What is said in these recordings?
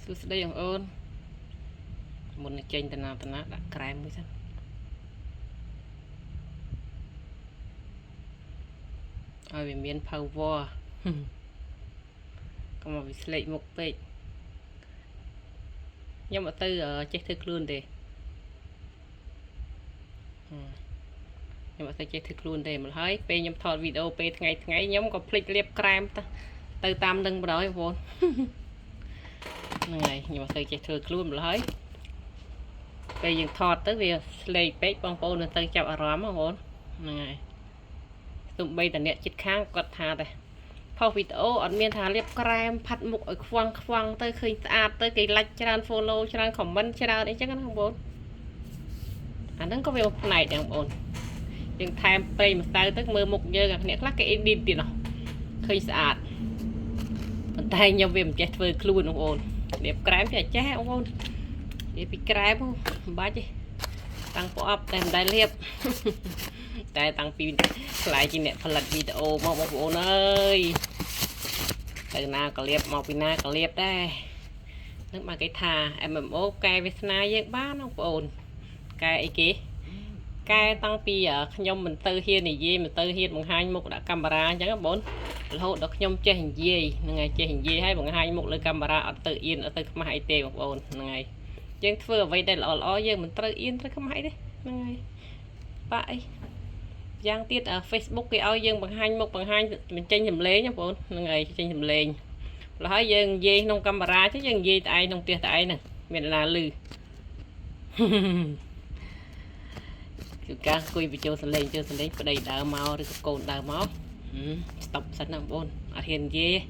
Sư đây ông ơn một này chênh tần nào đã cài mới sao ai bị miền power còn mà bị lấy một page nhưng mà tư ở chết thức luôn đi nhưng mà chết thức luôn để mà thấy pe nhóm thọ video pe ngày nhóm có click liệp cram ta từ tam đừng vào đó vốn này nhưng mà tôi chết thức luôn mà thấy bây giờ thọt tới việc lấy page bằng phone là tôi chạm ở róm mà vốn này tụi bây giờ nè chích kháng quật thà đây phao video ở miền thà liệp cram phát mục ở khoang tới khi tới cái like channel follow channel comment channel đấy chắc nó không vốn anh đang có việc này chẳng ổn nhưng tham play mà tay tức mơ một giờ gặp nét lắc cái edit tiền nào khi sạch bàn tay nhau về một chết với luôn không ổn đẹp cái phải chết không ổn để bị cái không ba chứ tăng pop đem đại liệp đại tăng pin lại chỉ nè phần lật video mà một ổn ơi từ nào có liệp màu pin na có liệp đây nước mà cái thà MMO cài với sna với ba nó ổn cài kia cài tăng pi ở nhom mình tư hiên này gì mình tư hiên bằng hai một đã camera chẳng có bốn hỗ được nhom chơi hình gì ngày chơi hình gì hay bằng hai một lên camera ở tự yên ở từ không hay tê một ổn ngày nhưng vừa vậy đây là lo giờ mình tự yên thôi không hay đấy ngày vậy giang tiết ở Facebook cái ao dương bằng hai mình tranh hình lế nhá bốn ngày tranh hình lên là hỏi dương gì nông camera chứ dương gì tại nông tiết tại nè mình là lư cá quỳ bị cho lên đây đào máu rồi cồn đào máu stop sẵn nào bôn hiền dê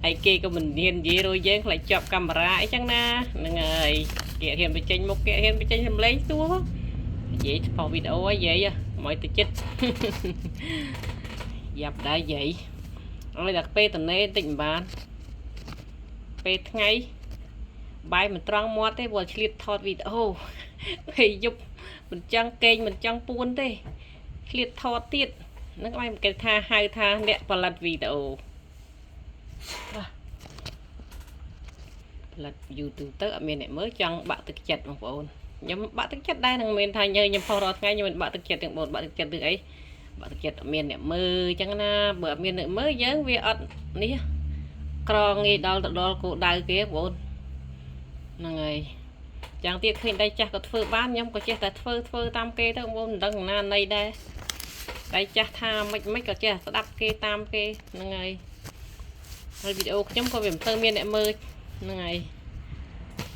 hay kia của mình hiền dê rồi dán lại chọc camera ấy chẳng na người kẻ hiền bị tranh một kẻ hiền bị tranh làm lấy tua vậy phòng video ấy vậy mọi từ chết dập đã vậy ơi đặt pe tận này tỉnh bàn pe ngay bài mình trăng mót đấy vừa clip thọt video thì giúp mình trăng kênh mình trăng buôn đây clip thọt tiết nó có cái tha hai tha nè và lật video lật YouTube tới ở miền này mới trăng bạn thực chặt một ổn nhưng bạn thực chất đây thằng miền thay nhờ nhưng phao rót ngay nhưng mình bạn thực chặt được một bạn thực chặt được ấy bạn thực chặt ở miền này mơ chẳng na bữa miền này mới dán về ớt ní con nghe đau cổ đau kia bốn này chẳng tiếc khi đây chắc có phơi bán nhưng có chết là phơi tam kê thôi không đừng na này đây đây chắc tha mấy cái chết đắp kê tam kê này video nhóm có việc tơ miên lại mơ này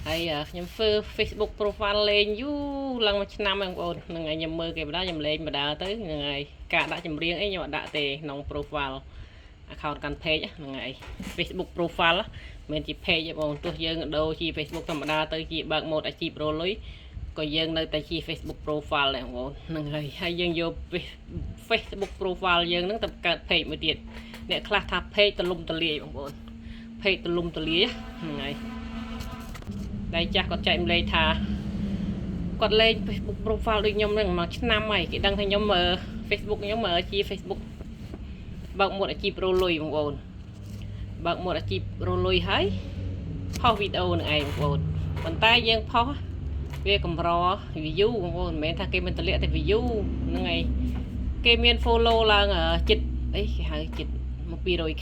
hay nhóm Facebook profile lên du lần một năm em ôn ngày nhầm mơ cái đó nhầm lên mà đã tới ngày cả đã chấm riêng ấy nhưng mà đã tề nòng profile account can page ngày Facebook profile á mình chỉ page bọn tôi dân đâu chỉ Facebook thầm đa tới chỉ bạn một chỉ pro lưới còn dân nơi tại chỉ Facebook profile này bọn ngày hay dân vô Facebook profile dân nó tập cả page một tiền nè class tháp page tờ lum tờ lìa bọn page tờ lum tờ lìa ngày đây chắc có chạy lên thà còn lên Facebook profile đi nhóm rằng mà năm mày cái đăng thành nhóm mở Facebook nhóm mở chi Facebook bạn một là chi pro lùi một ồn bạn một là chi pro lùi hay pho video này một ồn bàn tay dân pho về cầm rò view một ồn mẹ thằng kia mình tự lệ thì view nó ngày cái miền follow là ở chích ấy hai chích một piroi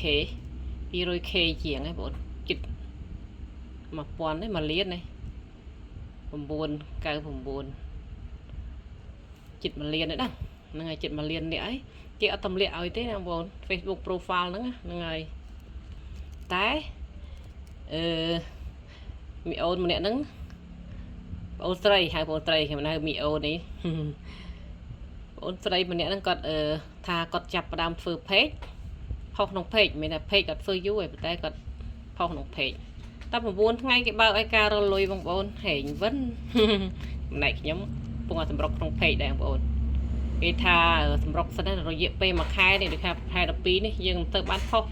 khê chuyện ấy bộ chích mà quan đấy mà liên nàyผมbuồn cáiผมbuồn chích mà liên đấy đó ngày chích mà liên đấy ấy chị ở tâm liệu ấy thế nào buồn Facebook profile nữa ngày tái mi ôn một nè nứng ôn tray hai ôn tray thì mình hay mi ôn đi ôn tray một nè nứng còn thà còn chập đam phơi page phong nông page mình là page còn phơi dưới tay còn phong nông page ta mà buồn ngay cái bao ai ca rồi lùi bằng bồn hình vẫn này nhóm cùng sầm rọc trong page đang bồn cái tha sầm rọc sau rồi dẹp pe mà khai này được ha hai đập pí này nhưng tự bán phong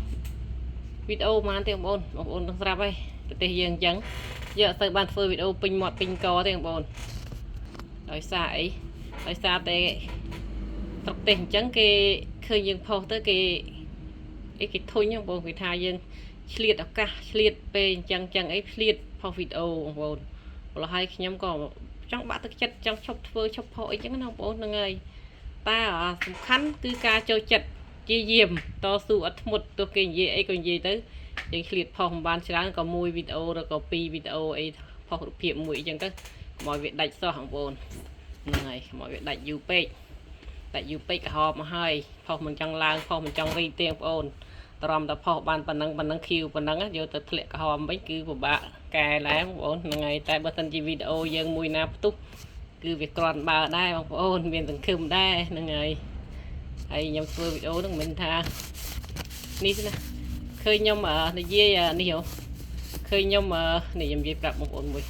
video mà tiền bồn đang ra đây để dừng chấn giờ tự bán phơi video pin mọt pin co tiền bồn đói xài để tập tiền chấn cái khơi dừng phong tới cái thôi nhá bồn cái tha dừng ឆ្លៀតឱកាសឆ្លៀតពេលអញ្ចឹងអីឆ្លៀតផុសវីដេអូបងប្អូនព្រោះហើយខ្ញុំក៏ចង់បាក់ទឹកចិត្តចង់ឈប់ធ្វើឈប់ផុសអីចឹងណាបងប្អូនហ្នឹងហើយតែសំខាន់គឺការចូលចិត្តជាយាមតស៊ូអត់ធ្មត់ទោះគេនិយាយអីក៏និយាយទៅយើងឆ្លៀតផុសមិនបានច្រើនក៏មួយវីដេអូឬក៏ពីរវីដេអូអីផុសរូបភាពមួយអញ្ចឹងទៅកុំឲ្យវាដាច់សោះបងប្អូនហ្នឹងហើយកុំឲ្យវាដាច់យូរពេកក៏ហប់មកហើយផុសមិនចង់ឡើងផុសមិនចង់រីទេបងប្អូនតរំតែផុសបានប៉ុណ្ណឹងឃីវប៉ុណ្ណឹងយកទៅធ្លាក់ក្រហមវិញគឺពិបាកកែឡើងបងប្អូនហ្នឹងហើយតែបើសិនជាវីដេអូយើងមួយណាផ្ទុះគឺវាក្រាន់បើដែរបងប្អូនមានសង្ឃឹមដែរហ្នឹងហើយខ្ញុំធ្វើវីដេអូហ្នឹងមិនថានេះណាឃើញខ្ញុំនិយាយនេះហ៎ឃើញខ្ញុំនេះខ្ញុំនិយាយប្រាប់បងប្អូនមួយ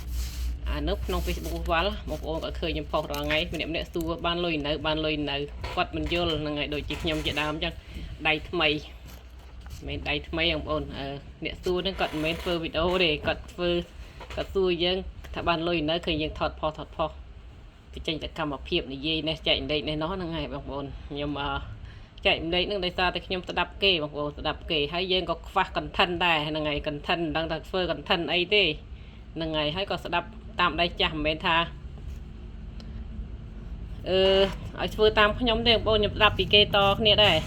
នៅក្នុង Facebook វល់បងប្អូនក៏ឃើញខ្ញុំផុសរាល់ថ្ងៃម្នាក់សួរបានលុយនៅគាត់មិនយល់ហ្នឹងហើយដូចជាខ្ញុំជាដើមអញ្ចឹងដៃថ្មីមិនដៃថ្មីបងប្អូនអ្នកសួរហ្នឹងគាត់មិនមែនធ្វើវីដេអូទេគាត់សួរយើងថាបានលុយនៅឃើញយើងថតផុសទៅចេញតែកម្មភាពនិយាយនេះចែកម្លែកនេះនោះហ្នឹងហើយបងប្អូនខ្ញុំចែកម្លែកហ្នឹងដោយសារតែខ្ញុំស្ដាប់គេបងប្អូនស្ដាប់គេហើយយើងក៏ខ្វះ content ដែរហ្នឹងហើយ content មិនដឹងថាធ្វើ content អីទេហ្នឹងហើយក៏ស្ដាប់តាមដៃចាស់មិនមែនថាឲ្យធ្វើតាមខ្ញុំទេបងប្អូនខ្ញុំស្ដាប់ពីគេតគ្នាដែរ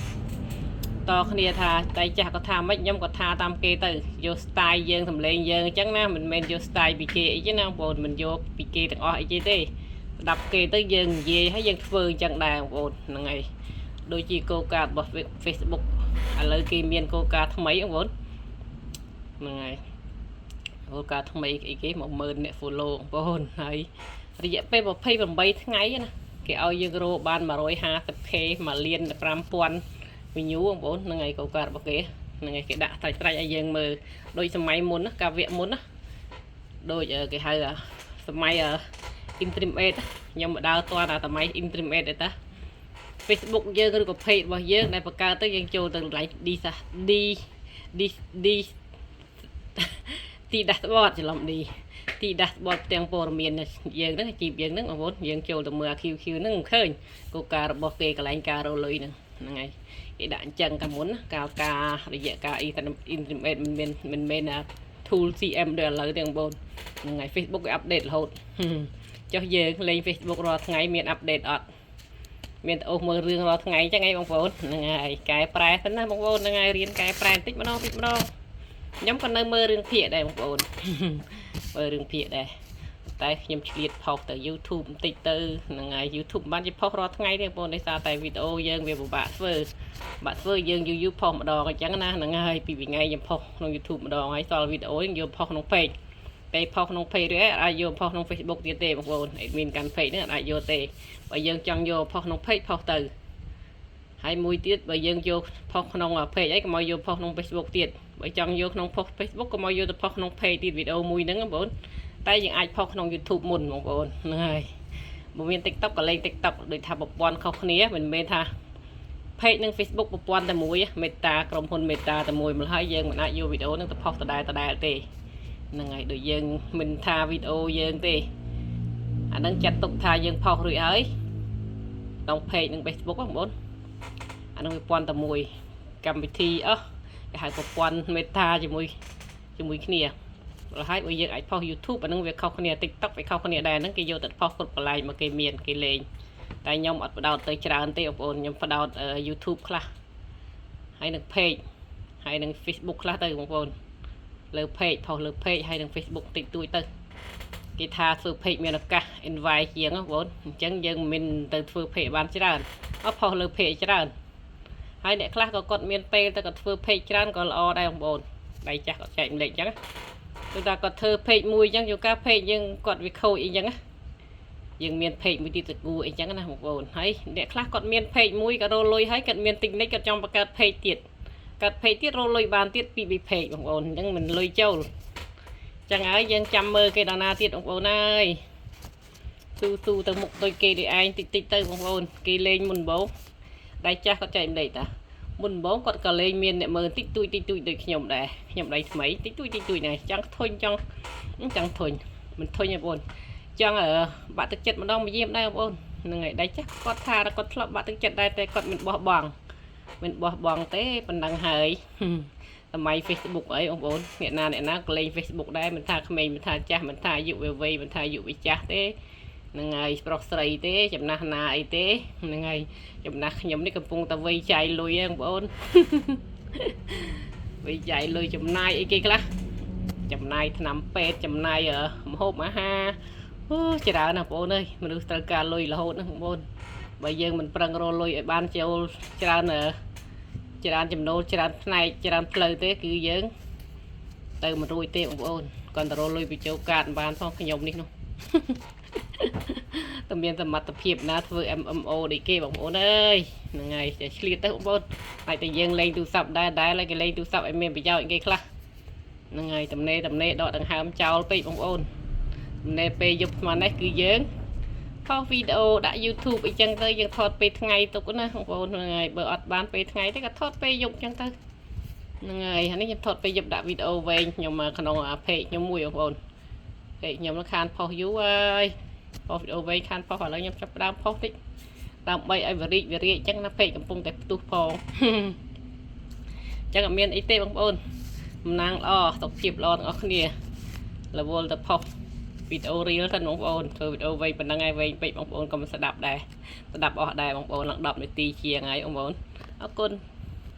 តគ្នាថាដៃចាស់ក៏ថាមិនខ្ញុំក៏ថាតាមគេទៅយក style យើងសម្លេងយើងអញ្ចឹងណាមិនមែនយក style ពីគេអីទេណាបងប្អូនមិនយកពីគេទាំងអស់អីទេស្ដាប់គេទៅយើងនិយាយហើយយើងធ្វើអញ្ចឹងដែរបងប្អូនហ្នឹងហើយដូចជាគោលការណ៍របស់ Facebook ឥឡូវគេមានគោលការណ៍ថ្មីបងប្អូនហ្នឹងហើយគោលការណ៍ថ្មីអីគេ10000អ្នក follow បងប្អូនហើយរយៈពេល28ថ្ងៃណាគេឲ្យយើងរកបាន 150k 1លាន5000 view បងប្អូនហ្នឹងហើយគោលការណ៍របស់គេហ្នឹងហើយគេដាក់ត្រាច់ឲ្យយើងមើលដូចសម័យមុនណាកាលវគ្គមុនណាដូចគេហៅសម័យ internet ខ្ញុំមកដើរទាន់អាសម័យ internet ទេតា Facebook យើងឬក៏ page របស់យើងដែលបង្កើតទៅយើងចូលទៅកន្លែង ទី dashboard ច្រឡំទី dashboard ផ្ទាំងព័ត៌មានយើងហ្នឹងជីបយើងហ្នឹងបងប្អូនយើងចូលទៅមើល QQ ហ្នឹងមិនឃើញគោលការណ៍របស់គេកន្លែងការរលុយហ្នឹងហើយគេដាក់អញ្ចឹងកាលមុនការរយៈការ internet មិនមែន tool CM ដូចឥឡូវទេបងប្អូនហ្នឹងហើយ Facebook គេ update រហូតចុះយើងលេង Facebook រាល់ថ្ងៃមាន update អត់មានអូសមើលរឿងរាល់ថ្ងៃអញ្ចឹងឯងបងប្អូនហ្នឹងហើយកែប្រែទៅណាបងប្អូនហ្នឹងហើយរៀនកែប្រែបន្តិចម្ដងខ្ញុំក៏នៅមើលរឿងភាគដែរបងប្អូនមើលរឿងភាគដែរតែខ្ញុំឆ្លៀតផុសទៅ YouTube បន្តិចទៅហ្នឹងហើយ YouTube បានជាផុសរាល់ថ្ងៃទេបងប្អូនដោយសារតែវីដេអូយើងវាពិបាកធ្វើយើងយូរផុសម្ដងអញ្ចឹងណាហ្នឹងហើយពីថ្ងៃខ្ញុំផុសក្នុង YouTube ម្ដងហើយសល់វីដេអូយើងយកផុសក្នុង page ពេលផុសក្នុង page រួចអាចយកផុសក្នុង Facebook ទៀតទេបងប្អូនមានកាន់ page ហ្នឹងអាចយកទេបើយើងចង់យកផុសក្នុង page ផុសទៅហើយមួយទៀតបើយើងយកផុសក្នុង page អីក៏មកយកផុសក្នុង Facebook ទៀតបើចង់យកក្នុងផុស Facebook ក៏មកយកទៅផុសក្នុង page ទៀតវីដេអូមួយហ្នឹងបងប្អូនតែយើងអាចផុសក្នុង YouTube មុនបងប្អូនហ្នឹងហើយបើមាន TikTok ក៏លេង TikTok ដូចថាប្រព័ន្ធខុសគ្នាមិនមែនថា page និង Facebook ប្រព័ន្ធតែមួយមេតាក្រុមហ៊ុនមេតាតែមួយម្ល៉េះហើយយើងមិនអាចយកវីដេអូហ្នឹងទៅផុសដដែលទេហ្នឹងហើយដូចយើងមិនថាវីដេអូយើងទេអាហ្នឹងចាត់ទុកថាយើងផុសរួចហើយក្នុង page និង Facebook បងប្អូនអាហ្នឹងវាព័ន្ធតែមួយកម្មវិធីគេហៅប្រព័ន្ធមេតាជាមួយគ្នារហ័យបើយើងអាចផុស YouTube អាហ្នឹងវាខុសគ្នា TikTok វាខុសគ្នាដែរហ្នឹងគេយកទៅផុសគ្រប់កន្លែងមកគេមានគេលេងតែខ្ញុំអត់បដោតទៅច្រើនទេបងប្អូនខ្ញុំបដោត YouTube ខ្លះហើយនឹង page ហើយនឹង Facebook ខ្លះទៅបងប្អូនលើ page ផុសលើ page ហើយនឹង Facebook តិចតួចទៅគេថាធ្វើ page មានឱកាស invite ជាងបងប្អូនអញ្ចឹងយើងមិនទៅធ្វើ page បានច្រើនផុសលើ page ច្រើនហើយអ្នកខ្លះក៏គាត់មានពេលទៅគាត់ធ្វើ page ច្រើនក៏ល្អដែរបងប្អូនដៃចាស់គាត់ចែកម្លែកអញ្ចឹងគឺថាគាត់ធ្វើ page មួយអញ្ចឹងយកការ page យើងគាត់វាខូចអីអញ្ចឹងយើងមាន page មួយទៀតទៅគួរអីចឹងណាបងប្អូនហើយអ្នកខ្លះគាត់មាន page មួយក៏រលុយហើយគាត់មានតិចនិចគាត់ចង់បង្កើត page ទៀតកើត page ទៀតរលុយបានទៀតពី page បងប្អូនអញ្ចឹងមិនលុយចូលចឹងហើយយើងចាំមើលគេដល់ណាទៀតបងប្អូនអើយស៊ូទៅមុខដូចគេដូចឯងតិចទៅបងប្អូនគេលេងមុនបងដៃចាស់គាត់ចែកម្លែកតាមុនបងគាត់ក៏លេងមានអ្នកមើលតិចតួចដូចខ្ញុំដែរខ្ញុំដៃថ្មីតិចតួចដែរចង់ធុញចង់ធុញមិនធុញទេបងប្អូនចង់បាក់ទឹកចិត្តម្ដងមកយាមដែរបងប្អូនហ្នឹងហើយដៃចាស់គាត់ថាគាត់ធ្លាប់បាក់ទឹកចិត្តដែរតែគាត់មិនបោះបង់ទេប៉ុណ្ណឹងហើយ សម័យ Facebook អីបងប្អូនអ្នកណាក៏លេង Facebook ដែរមិនថាក្មេងមិនថាចាស់មិនថាយុវវ័យមិនថាយុវចាស់ទេហ្នឹងហើយប្រុសស្រីទេចំណាស់ណាអីទេហ្នឹងហើយចំណាស់ខ្ញុំនេះកំពុងតែវ័យចាយលុយហ្នឹងបងប្អូនវ័យចាយលុយចំណាយអីគេខ្លះចំណាយថ្នាំពេទ្យចំណាយម្ហូបអាហារអូច្រើនណាស់បងប្អូនអើយមនុស្សត្រូវការលុយរហូតណាបងប្អូនបើយើងមិនប្រឹងរកលុយឲ្យបានចូលច្រើនចំណូលច្រើនផ្នែកច្រើនផ្លូវទេគឺយើងទៅមិនរួចទេបងប្អូនគាត់ទៅរកលុយបញ្ចូលកាតបានផងខ្ញុំនេះនោះតែមានសមត្ថភាពណាធ្វើ MMO ដូចគេបងប្អូនអើយហ្នឹងហើយតែឆ្លៀតទៅបងប្អូនហើយតែយើងលេងទូរស័ព្ទដែរហើយគេលេងទូរស័ព្ទឲ្យមានប្រយោជន៍គេខ្លះហ្នឹងហើយតំណេដកដង្ហើមចោលពេកបងប្អូនតំណេពេលយប់ស្មាននេះគឺយើងថតវីដេអូដាក់ YouTube អីចឹងទៅយើងថតពេលថ្ងៃទុកណាបងប្អូនហ្នឹងហើយបើអត់បានពេលថ្ងៃទេក៏ថតពេលយប់ចឹងទៅហ្នឹងហើយអានេះខ្ញុំថតពេលយប់ដាក់វីដេអូវែងខ្ញុំក្នុងเพจខ្ញុំមួយបងប្អូនពេកខ្ញុំនឹងខានផុសយូរហើយផុសវីដេអូវែងខានផុសឥឡូវខ្ញុំចាប់ផ្ដើមផុសតិចដើម្បីឲ្យវារីកអញ្ចឹងណាពេកកំពុងតែផ្ទុះផងអញ្ចឹងអត់មានអីទេបងប្អូនតំណាងល្អសុខភាពល្អទាំងអស់គ្នារវល់ទៅផុសវីដេអូរៀលទៅបងប្អូនធ្វើវីដេអូវែងប៉ុណ្ណឹងហើយវែងពេកបងប្អូនកុំស្ដាប់ដែរស្ដាប់អស់ដែរបងប្អូនឡើង10នាទីជាងហើយបងប្អូនអរគុណ